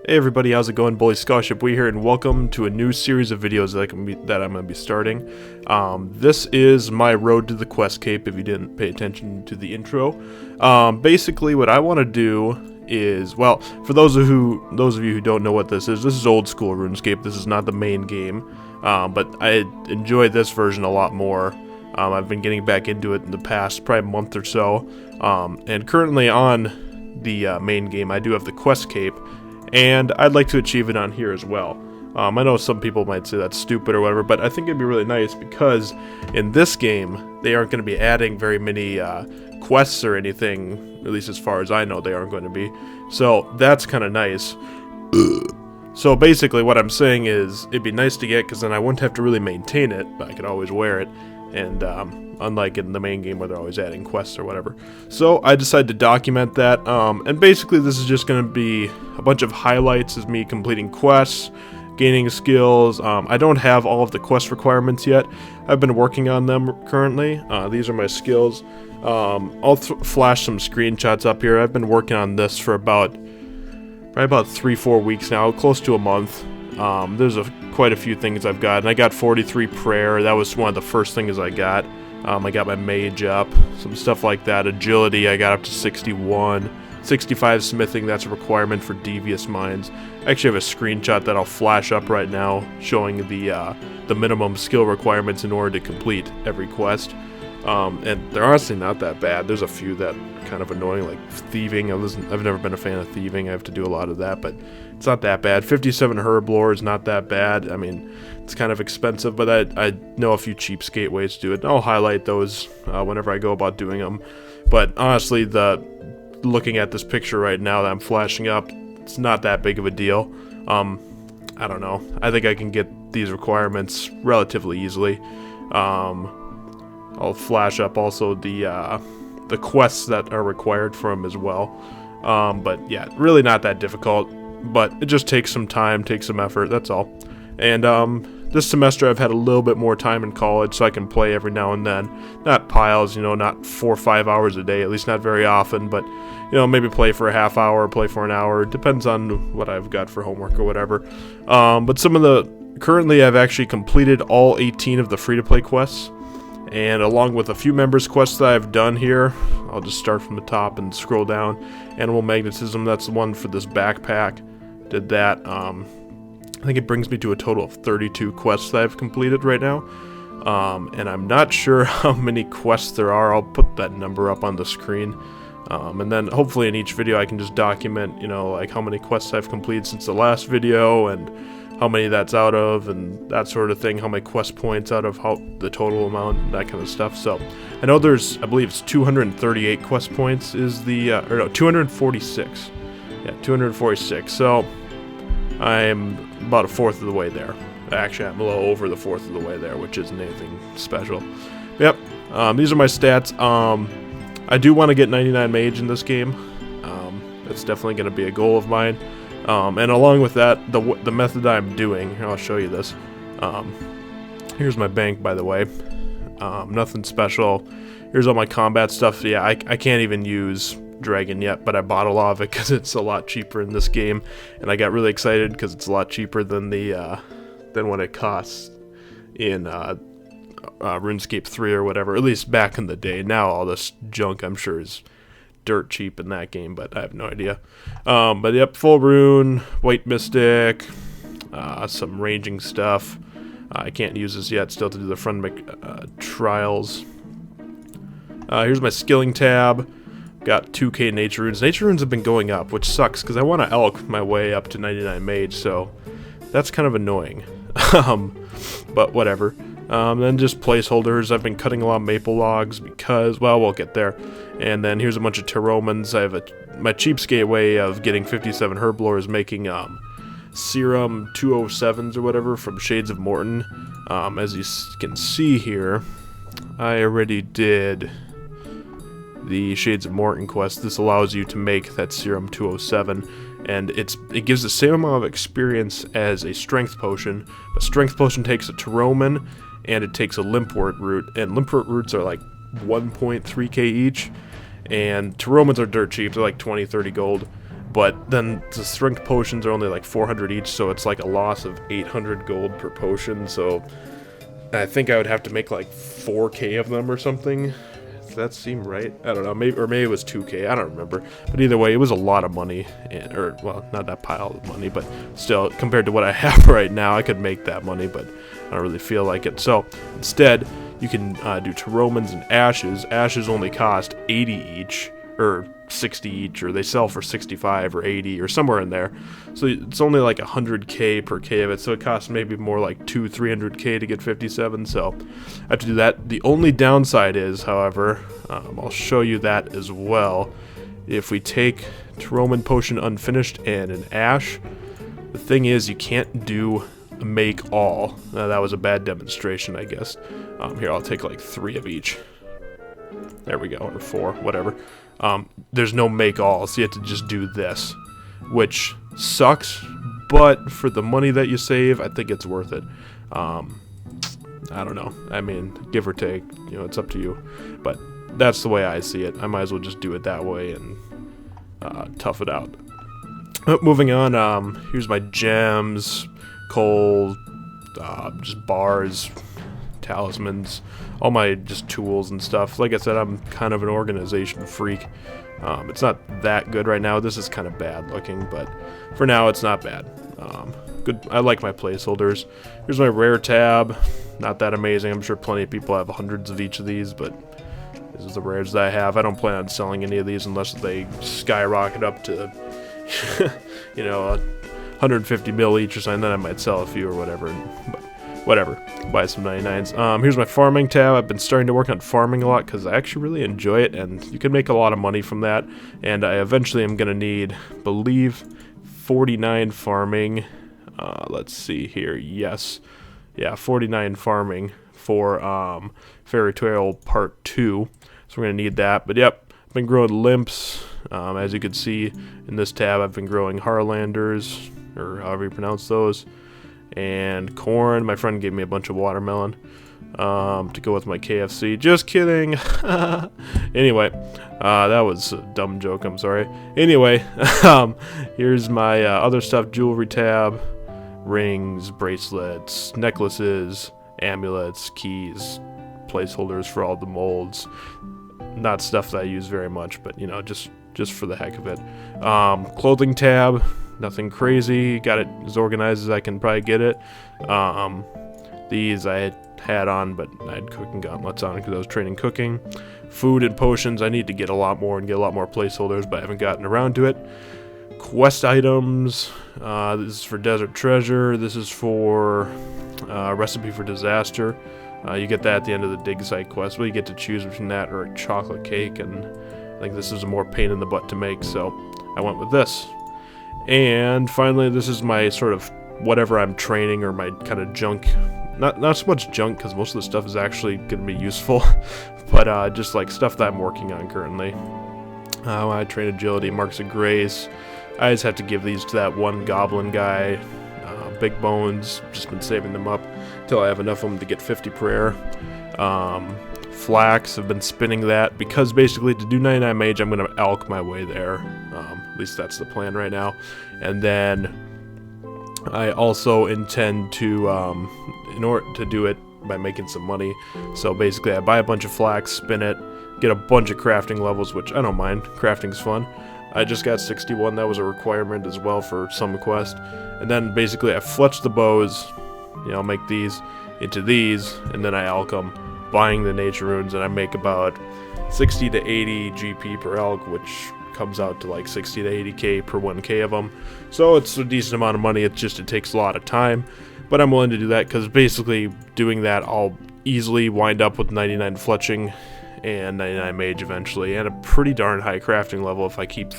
Hey everybody, how's it going? Bully Scholarship We here, and welcome to a new series of videos that I'm going to be starting. This is my road to the quest cape, if you didn't pay attention to the intro. Basically, what I want to do is, well, for those of you who don't know what this is old school RuneScape. This is not the main game, but I enjoy this version a lot more. I've been getting back into it in the past, probably a month or so, and currently on the main game, I do have the quest cape. And I'd like to achieve it on here as well. I know some people might say that's stupid or whatever, but I think it'd be really nice because in this game, they aren't going to be adding very many quests or anything, at least as far as I know they aren't going to be. So that's kind of nice. So basically what I'm saying is it'd be nice to get because then I wouldn't have to really maintain it, but I could always wear it. And unlike in the main game where they're always adding quests or whatever. So I decided to document that, and basically this is just going to be a bunch of highlights of me completing quests, gaining skills. I don't have all of the quest requirements yet. I've been working on them currently. These are my skills. I'll flash some screenshots up here. I've been working on this for probably about 3-4 weeks now, close to a month. There's quite a few things I've got, and I got 43 prayer. That was one of the first things I got. I got my mage up, some stuff like that. Agility, I got up to 61. 65 smithing, that's a requirement for devious minds. I actually have a screenshot that I'll flash up right now showing the minimum skill requirements in order to complete every quest. And they're honestly not that bad. There's a few that are kind of annoying, like thieving. I've never been a fan of thieving. I have to do a lot of that, but it's not that bad. 57 herb lore is not that bad. I mean, it's kind of expensive, but I know a few cheapskate ways to do it. I'll highlight those whenever I go about doing them. But honestly, looking at this picture right now that I'm flashing up, it's not that big of a deal. I don't know. I think I can get these requirements relatively easily. I'll flash up also the quests that are required for them as well. But yeah, really not that difficult. But it just takes some time, takes some effort, that's all. And this semester I've had a little bit more time in college, so I can play every now and then. Not piles, not 4 or 5 hours a day, at least not very often, but maybe play for a half hour, play for an hour. It depends on what I've got for homework or whatever. But currently I've actually completed all 18 of the free-to-play quests. And along with a few members quests that I've done here, I'll just start from the top and scroll down. Animal magnetism, that's the one for this backpack. Did that. I think it brings me to a total of 32 quests that I've completed right now. And I'm not sure how many quests there are. I'll put that number up on the screen. And then hopefully in each video I can just document, like how many quests I've completed since the last video and how many that's out of and that sort of thing, how many quest points out of the total amount, that kind of stuff. So I know I believe it's 238 quest points is or no, 246. Yeah, 246. So I'm about a fourth of the way there. Actually, I'm a little over the fourth of the way there, which isn't anything special. Yep, these are my stats. I do want to get 99 mage in this game. That's definitely going to be a goal of mine. And along with that, the method I'm doing, here, I'll show you this. Here's my bank, by the way. Nothing special. Here's all my combat stuff. Yeah, I can't even use Dragon yet, but I bought a lot of it because it's a lot cheaper in this game, and I got really excited because it's a lot cheaper than than what it costs in RuneScape 3 or whatever. At least back in the day. Now all this junk, I'm sure, is dirt cheap in that game, but I have no idea. But yep, full rune, white mystic, some ranging stuff. I can't use this yet, still to do the front trials. Here's my skilling tab. Got 2k nature runes. Nature runes have been going up, which sucks because I want to elk my way up to 99 mage, so that's kind of annoying. But whatever. Then just placeholders. I've been cutting a lot of maple logs because, well, we'll get there. And then here's a bunch of Terromans. I have my cheapskate way of getting 57 herb lore is making serum 207s or whatever from Shades of Morton. As you can see here, I already did the Shades of Morton quest. This allows you to make that serum 207, and it gives the same amount of experience as a strength potion. A strength potion takes a Terroman, and it takes a limpwort root, and limpwort roots are like 1.3k each, and Terromans are dirt cheap. They're like 20-30 gold. But then the strength potions are only like 400 each, so it's like a loss of 800 gold per potion. So I think I would have to make like 4k of them or something. Does that seem right? I don't know. Maybe it was 2k. I don't remember. But either way, it was a lot of money. Or, well, not that pile of money, but still, compared to what I have right now, I could make that money, but I don't really feel like it. So instead, you can do Taromans and Ashes. Ashes only cost 80 each, or 60 each, or they sell for 65 or 80 or somewhere in there. So it's only like 100k per k of it, so it costs maybe more like 300k to get 57, so I have to do that. The only downside is, however, I'll show you that as well. If we take Taroman Potion Unfinished and an Ash, the thing is you can't do make all. That was a bad demonstration, I guess. Here, I'll take like 3 of each. There we go, or 4, whatever. There's no make all, so you have to just do this, which sucks, but for the money that you save, I think it's worth it. I don't know. I mean, give or take, you know, it's up to you. But that's the way I see it. I might as well just do it that way and tough it out. Moving on, here's my gems, coal, just bars, talismans, all my just tools and stuff. Like I said, I'm kind of an organization freak. It's not that good right now. This is kind of bad looking, but for now it's not bad. Good. I like my placeholders. Here's my rare tab. Not that amazing. I'm sure plenty of people have hundreds of each of these, but this is the rares that I have. I don't plan on selling any of these unless they skyrocket up to you know, 150 mil each or something. Then I might sell a few or whatever. But whatever, buy some 99s. Here's my farming tab. I've been starting to work on farming a lot because I actually really enjoy it, and you can make a lot of money from that. And I eventually am going to need, believe, 49 farming. Let's see here. Yes. Yeah, 49 farming for Fairy Tale Part 2. So we're going to need that. But yep, I've been growing limps. As you can see in this tab, I've been growing Harlanders, or however you pronounce those. And corn. My friend gave me a bunch of watermelon to go with my KFC. Just kidding. Anyway, that was a dumb joke. I'm sorry. Anyway, here's my other stuff: jewelry tab, rings, bracelets, necklaces, amulets, keys, placeholders for all the molds. Not stuff that I use very much, but you know, just for the heck of it. Clothing tab. Nothing crazy. Got it as organized as I can probably get it. These I had on, but I had cooking gauntlets on because I was training cooking. Food and potions, I need to get a lot more and get a lot more placeholders, but I haven't gotten around to it. Quest items. This is for Desert Treasure. This is for Recipe for Disaster. You get that at the end of the dig site quest. Well, you get to choose between that or a chocolate cake, and I think this is a more pain in the butt to make, so I went with this. And finally, this is my sort of whatever I'm training, or my kind of junk. Not so much junk, because most of the stuff is actually going to be useful, but just like stuff that I'm working on currently. I train agility, marks of grace. I just have to give these to that one goblin guy. Big bones, just been saving them up until I have enough of them to get 50 prayer. Flax, I've been spinning that because basically to do 99 mage, I'm going to alch my way there. At least that's the plan right now. And then I also intend to, in order to do it by making some money. So basically I buy a bunch of flax, spin it, get a bunch of crafting levels, which I don't mind. Crafting's fun. I just got 61. That was a requirement as well for some quest. And then basically I fletch the bows. You know, make these into these, and then I alch them, buying the nature runes, and I make about 60 to 80 GP per alch, which comes out to like 60 to 80k per 1k of them. So it's a decent amount of money. It takes a lot of time, but I'm willing to do that because basically doing that, I'll easily wind up with 99 fletching and 99 mage eventually, and a pretty darn high crafting level if I keep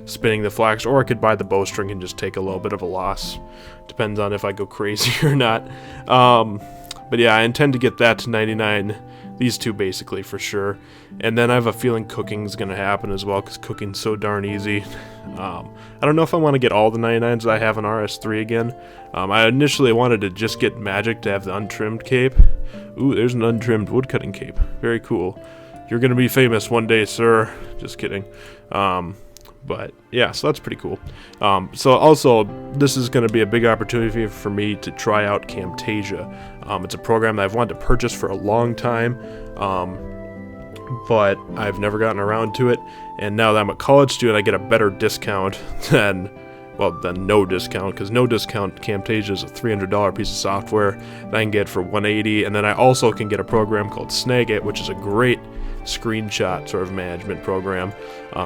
spinning the flax, or I could buy the bowstring and just take a little bit of a loss. Depends on if I go crazy or not. But yeah, I intend to get that to 99. These two basically for sure. And then I have a feeling cooking's going to happen as well, because cooking's so darn easy. I don't know if I want to get all the 99s I have in RS3 again. I initially wanted to just get magic to have the untrimmed cape. Ooh, there's an untrimmed woodcutting cape. Very cool. You're going to be famous one day, sir. Just kidding. But yeah, so that's pretty cool. So also, this is going to be a big opportunity for me to try out Camtasia. It's a program that I've wanted to purchase for a long time, but I've never gotten around to it. And now that I'm a college student, I get a better discount than no discount, because no discount Camtasia is a $300 piece of software that I can get for $180, and then I also can get a program called Snagit, which is a great screenshot sort of management program,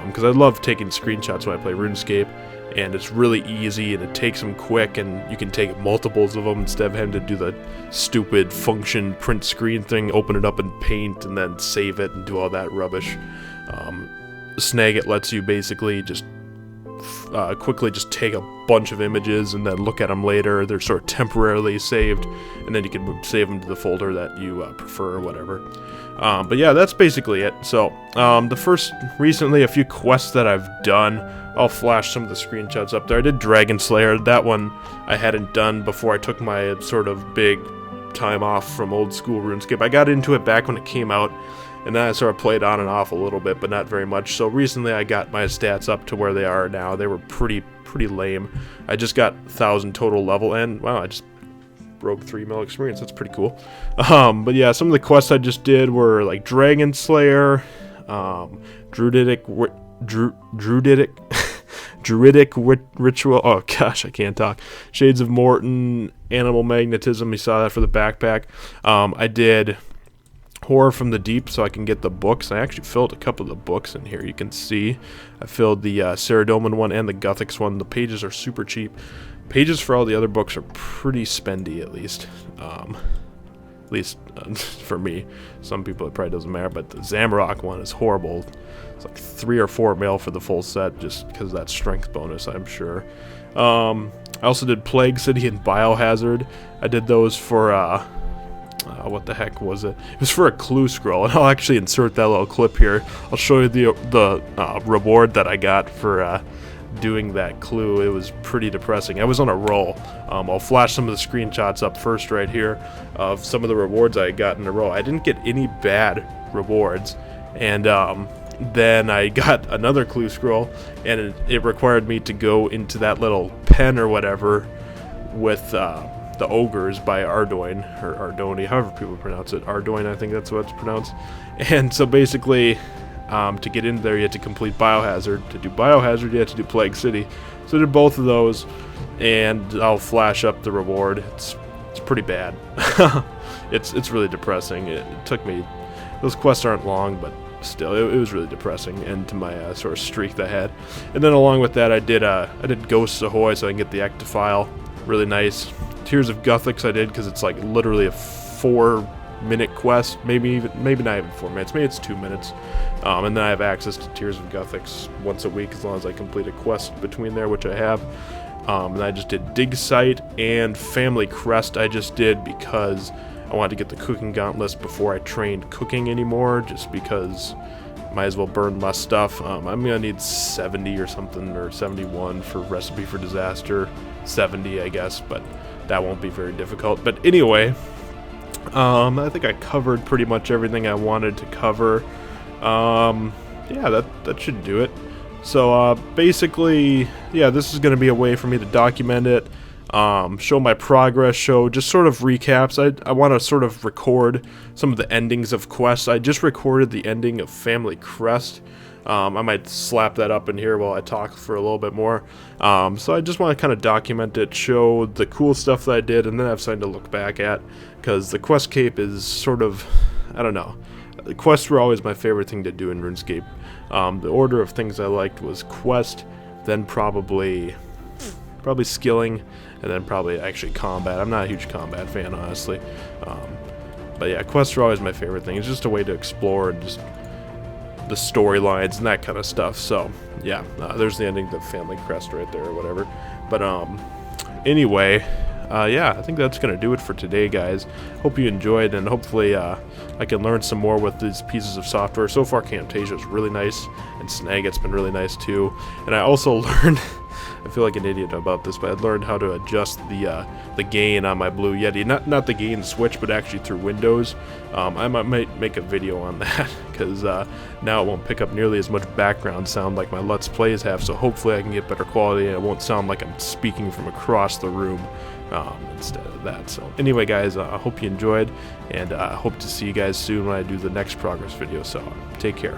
because I love taking screenshots when I play RuneScape, and it's really easy, and it takes them quick, and you can take multiples of them instead of having to do the stupid function print screen thing, open it up in Paint, and then save it and do all that rubbish. Snagit lets you basically just quickly just take a bunch of images and then look at them later. They're sort of temporarily saved, and then you can save them to the folder that you prefer or whatever. But yeah, that's basically it. So recently a few quests that I've done, I'll flash some of the screenshots up there. I did Dragon Slayer. That one I hadn't done before I took my sort of big time off from old school RuneScape. I got into it back when it came out, and then I sort of played on and off a little bit, but not very much. So recently I got my stats up to where they are now. They were pretty lame. I just got 1,000 total level, and wow, I just broke 3 mil experience. That's pretty cool. But yeah, some of the quests I just did were like Dragon Slayer, Druidic Ritual. Oh gosh, I can't talk. Shades of Morton, Animal Magnetism. You saw that for the backpack. I did Horror from the Deep, so I can get the books. I actually filled a couple of the books in here. You can see I filled the Ceradoman one and the Guthix one. The pages are super cheap. Pages for all the other books are pretty spendy, at least for me. Some people it probably doesn't matter, but the Zamorak one is horrible. It's like 3 or 4 mil for the full set, just because of that strength bonus, I'm sure. I also did Plague City and Biohazard. I did those for what the heck was it? It was for a clue scroll, and I'll actually insert that little clip here. I'll show you the reward that I got for doing that clue. It was pretty depressing. I was on a roll. I'll flash some of the screenshots up first right here of some of the rewards I got in a row. I didn't get any bad rewards, and then I got another clue scroll, and it required me to go into that little pen or whatever with the Ogres by Ardoin, or Ardoni, however people pronounce it. Ardoin, I think that's what it's pronounced. And so basically, to get in there, you had to complete Biohazard. To do Biohazard, you had to do Plague City. So I did both of those, and I'll flash up the reward. It's pretty bad. It's really depressing. It took me... Those quests aren't long, but still, it was really depressing into my sort of streak that I had. And then along with that, I did Ghosts Ahoy, so I can get the Ectophile. Really nice. Tears of Guthix I did because it's like literally a 4-minute quest, maybe not even 4 minutes, maybe it's 2 minutes. And then I have access to Tears of Guthix once a week as long as I complete a quest between there, which I have. And I just did Dig Site and Family Crest I just did because I wanted to get the cooking gauntlet before I trained cooking anymore, just because might as well burn less stuff. I'm gonna need 70 or something, or 71 for Recipe for Disaster. 70, I guess, but that won't be very difficult. But anyway, I think I covered pretty much everything I wanted to cover. Yeah, that should do it. So basically, yeah, this is going to be a way for me to document it, show my progress, show just sort of recaps. I want to sort of record some of the endings of quests. I just recorded the ending of Family Crest. I might slap that up in here while I talk for a little bit more. So I just want to kind of document it, show the cool stuff that I did, and then have something to look back at, because the quest cape is sort of, I don't know. The quests were always my favorite thing to do in RuneScape. The order of things I liked was quest, then probably skilling, and then probably actually combat. I'm not a huge combat fan, honestly. But yeah, quests are always my favorite thing. It's just a way to explore and just the storylines and that kind of stuff. So yeah, there's the ending of Family Crest right there or whatever. But anyway, yeah, I think that's gonna do it for today, guys. Hope you enjoyed, and hopefully I can learn some more with these pieces of software. So far Camtasia is really nice, and Snagit's been really nice too. And I also learned I feel like an idiot about this, but I learned how to adjust the the gain on my Blue Yeti. Not the gain switch, but actually through Windows. I might make a video on that, because now it won't pick up nearly as much background sound like my Let's Plays have, so hopefully I can get better quality and it won't sound like I'm speaking from across the room instead of that. So anyway, guys, I hope you enjoyed, and I hope to see you guys soon when I do the next progress video, so take care.